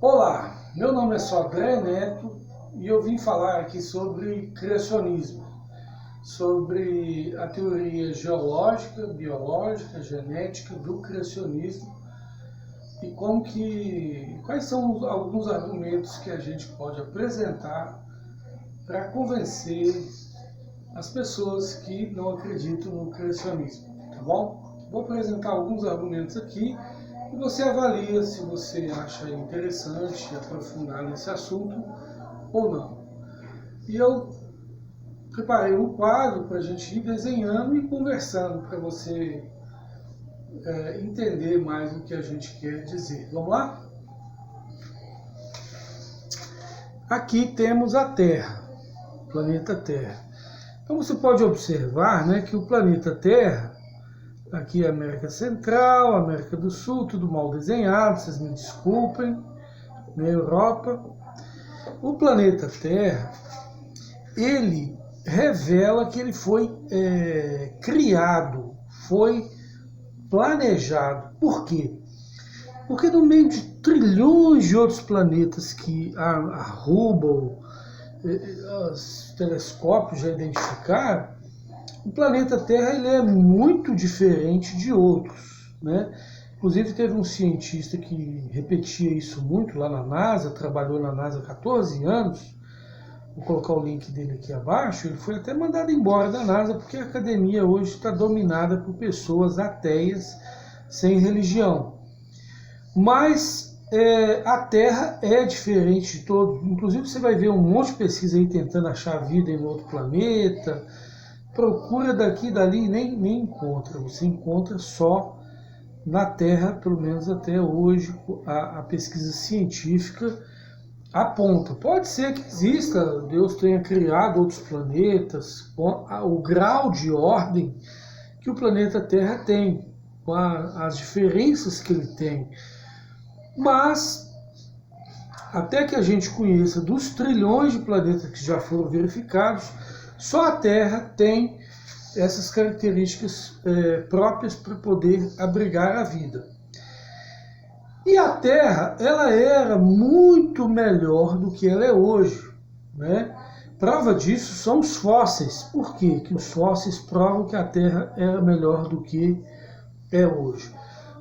Olá, meu nome é Sodré Neto e eu vim falar aqui sobre criacionismo, sobre a teoria geológica, biológica, genética do criacionismo e quais são alguns argumentos que a gente pode apresentar para convencer as pessoas que não acreditam no criacionismo, tá bom? Vou apresentar alguns argumentos aqui e você avalia se você acha interessante aprofundar nesse assunto ou não. E eu preparei um quadro para a gente ir desenhando e conversando para você entender mais o que a gente quer dizer. Vamos lá? Aqui temos a Terra, o planeta Terra. Então você pode observar, né, que o planeta Terra, aqui é a América Central, América do Sul, tudo mal desenhado, vocês me desculpem, na Europa. O planeta Terra, ele revela que ele foi criado, foi planejado. Por quê? Porque no meio de trilhões de outros planetas que a Hubble, os telescópios já identificaram, o planeta Terra ele é muito diferente de outros, né? Inclusive teve um cientista que repetia isso muito lá na NASA, trabalhou na NASA há 14 anos, vou colocar o link dele aqui abaixo, ele foi até mandado embora da NASA porque a academia hoje está dominada por pessoas ateias sem religião. Mas a Terra é diferente de todos, inclusive você vai ver um monte de pesquisa aí tentando achar vida em outro planeta, procura daqui e dali e nem encontra, você encontra só na Terra, pelo menos até hoje, a pesquisa científica aponta. Pode ser que exista, Deus tenha criado outros planetas, com o grau de ordem que o planeta Terra tem, com as diferenças que ele tem. Mas, até que a gente conheça dos trilhões de planetas que já foram verificados, só a Terra tem essas características próprias para poder abrigar a vida. E a Terra, ela era muito melhor do que ela é hoje, né? Prova disso são os fósseis. Por quê? Que os fósseis provam que a Terra era melhor do que é hoje.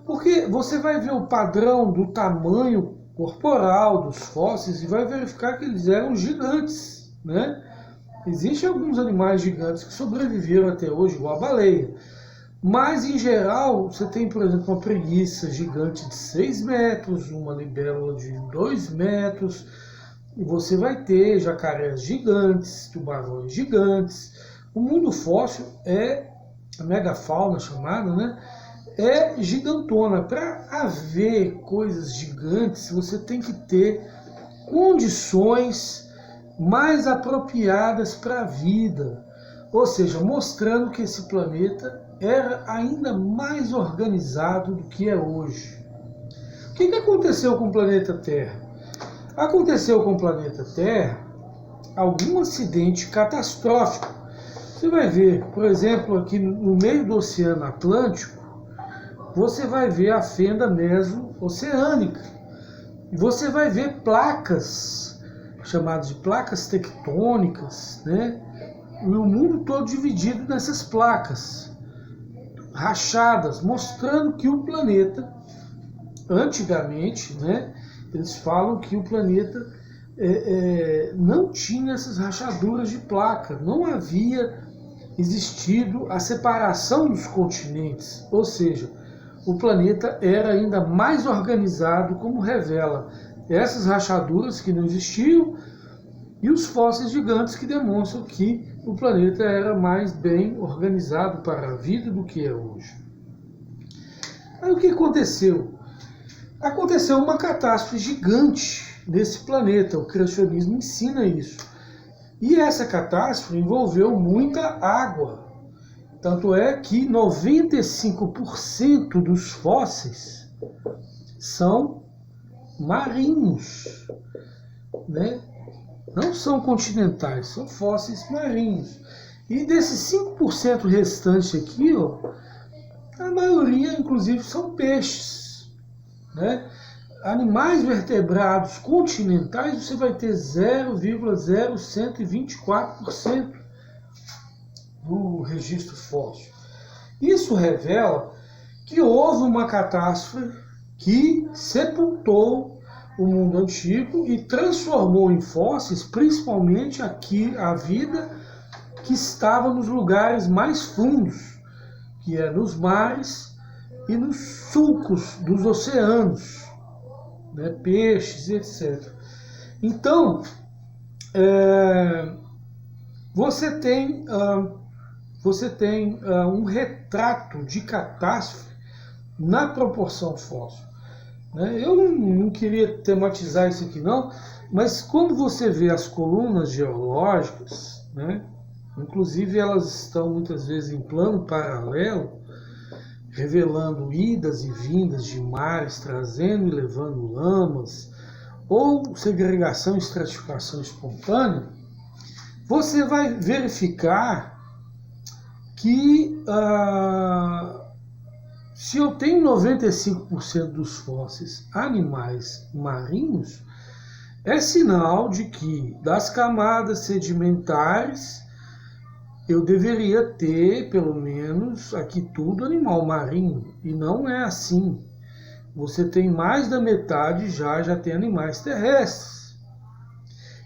Porque você vai ver o padrão do tamanho corporal dos fósseis e vai verificar que eles eram gigantes, né? Existem alguns animais gigantes que sobreviveram até hoje, igual a baleia. Mas, em geral, você tem, por exemplo, uma preguiça gigante de 6 metros, uma libélula de 2 metros, e você vai ter jacarés gigantes, tubarões gigantes. O mundo fóssil a megafauna chamada, né? É gigantona. Para haver coisas gigantes, você tem que ter condições mais apropriadas para a vida, ou seja, mostrando que esse planeta era ainda mais organizado do que é hoje. O que aconteceu com o planeta Terra? Aconteceu com o planeta Terra algum acidente catastrófico. Você vai ver, por exemplo, aqui no meio do Oceano Atlântico, você vai ver a fenda meso-oceânica. E você vai ver placas chamadas de placas tectônicas, né? E o mundo todo dividido nessas placas rachadas, mostrando que o planeta, antigamente, né, eles falam que o planeta não tinha essas rachaduras de placa, não havia existido a separação dos continentes, ou seja, o planeta era ainda mais organizado, como revela essas rachaduras que não existiam e os fósseis gigantes que demonstram que o planeta era mais bem organizado para a vida do que é hoje. Aí o que aconteceu? Aconteceu uma catástrofe gigante nesse planeta, o criacionismo ensina isso. E essa catástrofe envolveu muita água. Tanto é que 95% dos fósseis são marinhos, né? Não são continentais, são fósseis marinhos. E desses 5% restantes aqui, ó, a maioria, inclusive, são peixes, né? animais vertebrados continentais, você vai ter 0,0124% do registro fóssil. Isso revela que houve uma catástrofe que sepultou o mundo antigo e transformou em fósseis, principalmente aqui, a vida que estava nos lugares mais fundos, que é nos mares e nos sulcos dos oceanos, né, peixes, etc. Então, você tem um retrato de catástrofe na proporção fóssil. Né? Eu não queria tematizar isso aqui não, mas quando você vê as colunas geológicas, né, inclusive elas estão muitas vezes em plano paralelo, revelando idas e vindas de mares, trazendo e levando lamas, ou segregação e estratificação espontânea, você vai verificar que se eu tenho 95% dos fósseis animais marinhos, é sinal de que das camadas sedimentares eu deveria ter, pelo menos, aqui tudo animal marinho. E não é assim. Você tem mais da metade já tem animais terrestres.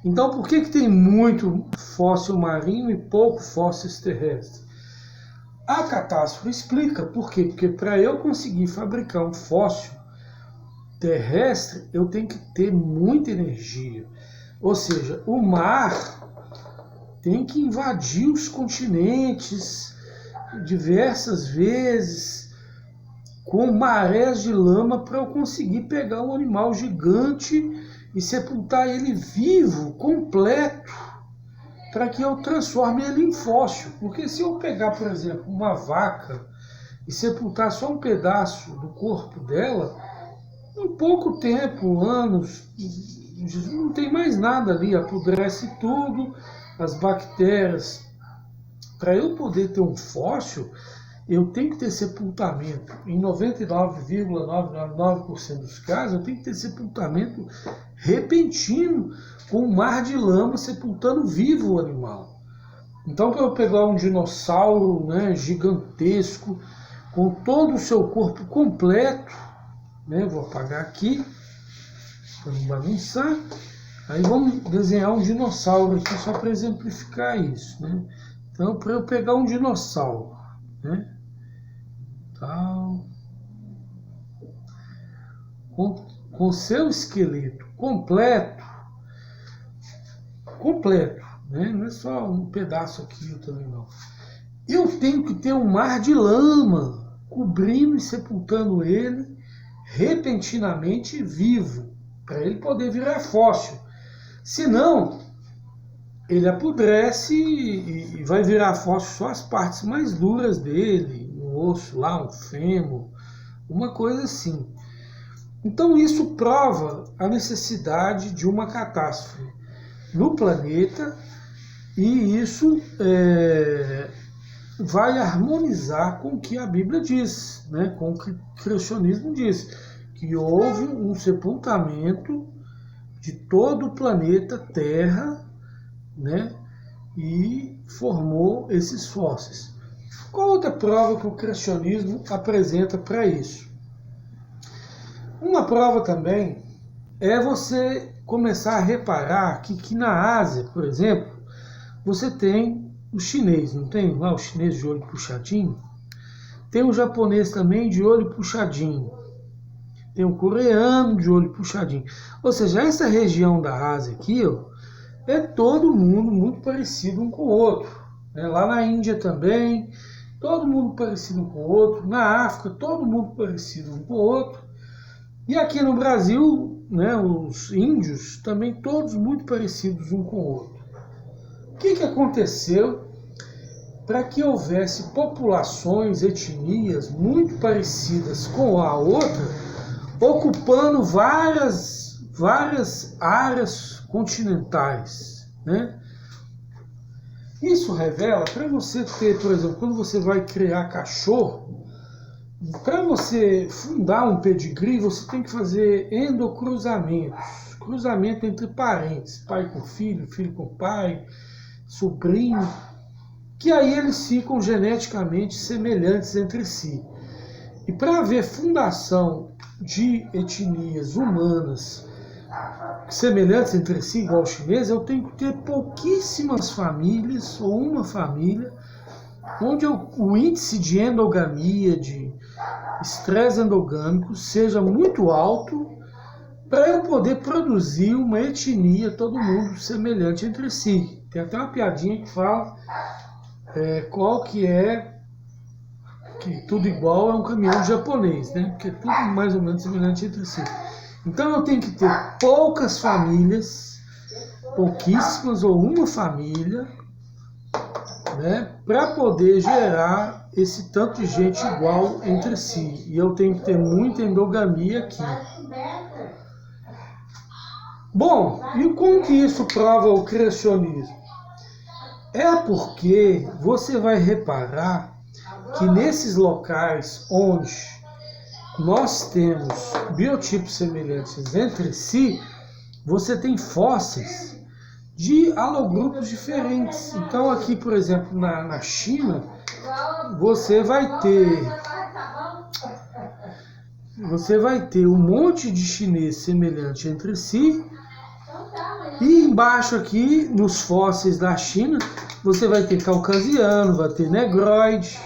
Então, por que tem muito fóssil marinho e pouco fósseis terrestres? A catástrofe explica. Por quê? Porque para eu conseguir fabricar um fóssil terrestre, eu tenho que ter muita energia. Ou seja, o mar tem que invadir os continentes diversas vezes com marés de lama para eu conseguir pegar um animal gigante e sepultar ele vivo, completo, para que eu transforme ele em fóssil. Porque se eu pegar, por exemplo, uma vaca e sepultar só um pedaço do corpo dela, em pouco tempo, anos, não tem mais nada ali, apodrece tudo, as bactérias. Para eu poder ter um fóssil, eu tenho que ter sepultamento. Em 99,999% dos casos, eu tenho que ter sepultamento repentino, com um mar de lama sepultando vivo o animal. Então, para eu pegar um dinossauro, né, gigantesco, com todo o seu corpo completo, né, vou apagar aqui, para não bagunçar. Aí vamos desenhar um dinossauro aqui só para exemplificar isso, né? Então, para eu pegar um dinossauro, né? Tal, com seu esqueleto completo, né? Não é só um pedaço aqui também não. Eu tenho que ter um mar de lama cobrindo e sepultando ele repentinamente vivo, para ele poder virar fóssil. Senão, ele apodrece e vai virar fóssil só as partes mais duras dele, um osso lá, um fêmur, uma coisa assim. Então isso prova a necessidade de uma catástrofe no planeta, e isso vai harmonizar com o que a Bíblia diz, né? Com o que o cristianismo diz, que houve um sepultamento de todo o planeta Terra, né? E formou esses fósseis. Qual outra prova que o cristianismo apresenta para isso? Uma prova também é você começar a reparar que na Ásia, por exemplo, você tem o chinês, não tem lá o chinês de olho puxadinho? Tem o japonês também de olho puxadinho. Tem o coreano de olho puxadinho. Ou seja, essa região da Ásia aqui, ó, é todo mundo muito parecido um com o outro. Né? Lá na Índia também, todo mundo parecido um com o outro. Na África, todo mundo parecido um com o outro. E aqui no Brasil, né, os índios também todos muito parecidos um com o outro. O que aconteceu para que houvesse populações, etnias muito parecidas com a outra, ocupando várias áreas continentais, né? Isso revela, para você ter, por exemplo, quando você vai criar cachorro, Para você fundar um pedigree, você tem que fazer endocruzamentos, cruzamento entre parentes, pai com filho, filho com pai, sobrinho, que aí eles ficam geneticamente semelhantes entre si. E para haver fundação de etnias humanas semelhantes entre si, igual o chinês, eu tenho que ter pouquíssimas famílias, ou uma família, onde o índice de endogamia, de estresse endogâmico, seja muito alto, para eu poder produzir uma etnia, todo mundo semelhante entre si. Tem até uma piadinha que fala qual que é, que tudo igual é um caminhão japonês, né? Porque é tudo mais ou menos semelhante entre si. Então eu tenho que ter poucas famílias, pouquíssimas ou uma família, né, para poder gerar esse tanto de gente igual entre si. E eu tenho que ter muita endogamia aqui. Bom, e como que isso prova o criacionismo? É porque você vai reparar que nesses locais onde nós temos biotipos semelhantes entre si, você tem fósseis de alogrupos diferentes. Então aqui, por exemplo, na China, você vai ter um monte de chinês semelhante entre si, e embaixo aqui, nos fósseis da China, você vai ter caucasiano, vai ter negroide.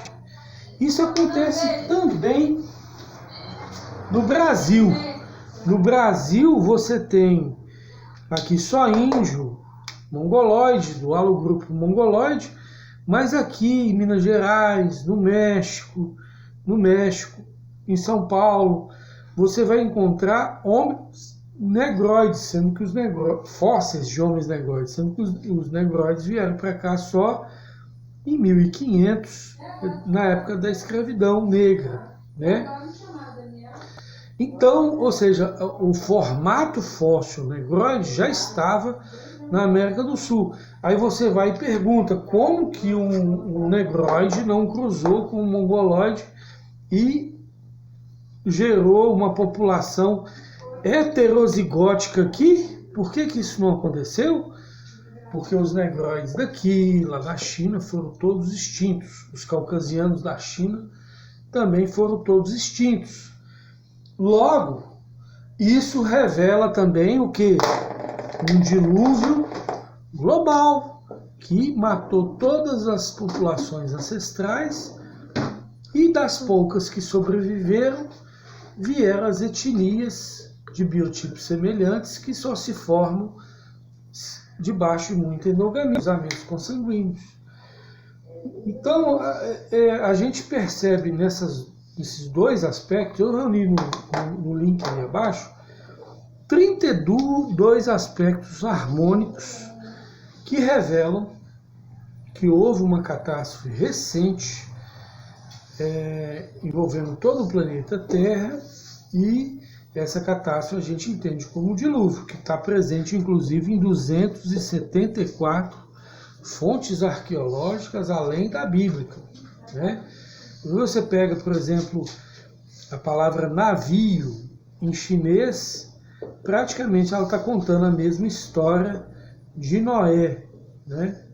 Isso acontece também no Brasil. No Brasil você tem aqui só índio, mongoloide, do alogrupo mongoloide, mas aqui em Minas Gerais, no México, em São Paulo, você vai encontrar homens negroides, sendo que fósseis de homens negroides, sendo que os negroides vieram para cá só em 1500, na época da escravidão negra, né? Então, ou seja, o formato fóssil negroide já estava na América do Sul. Aí você vai e pergunta como que um negroide não cruzou com um mongoloide e gerou uma população heterozigótica aqui. Por que isso não aconteceu? Porque os negroides daqui, lá da China, foram todos extintos. Os caucasianos da China também foram todos extintos. Logo, isso revela também o que? Um dilúvio global que matou todas as populações ancestrais, e das poucas que sobreviveram, vieram as etnias de biotipos semelhantes que só se formam debaixo de muita endogamia, cruzamentos consanguíneos. Então, a gente percebe nesses dois aspectos, eu reuni no link ali abaixo, 32 aspectos harmônicos que revelam que houve uma catástrofe recente envolvendo todo o planeta Terra, e essa catástrofe a gente entende como um dilúvio, que está presente inclusive em 274 fontes arqueológicas além da bíblica, né? Você pega, por exemplo, a palavra navio em chinês, praticamente ela está contando a mesma história de Noé, né?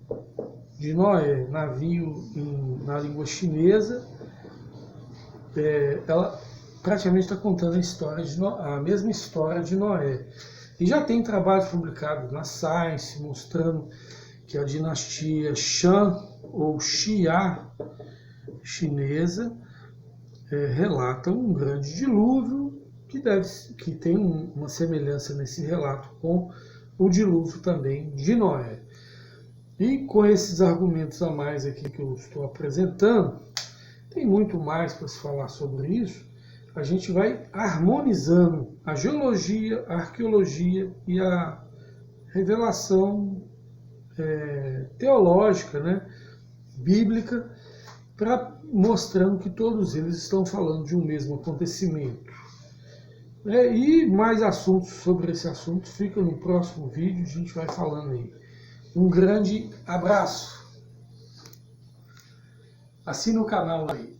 De Noé, navio na língua chinesa, ela praticamente está contando a mesma história de Noé. E já tem trabalhos publicados na Science mostrando que a dinastia Shang ou Xia chinesa relata um grande dilúvio que tem uma semelhança nesse relato com o dilúvio também de Noé. E com esses argumentos a mais aqui que eu estou apresentando, tem muito mais para se falar sobre isso. A gente vai harmonizando a geologia, a arqueologia e a revelação teológica, né, bíblica, mostrando que todos eles estão falando de um mesmo acontecimento. E mais assuntos sobre esse assunto fica no próximo vídeo, a gente vai falando aí. Um grande abraço. Assina o canal aí.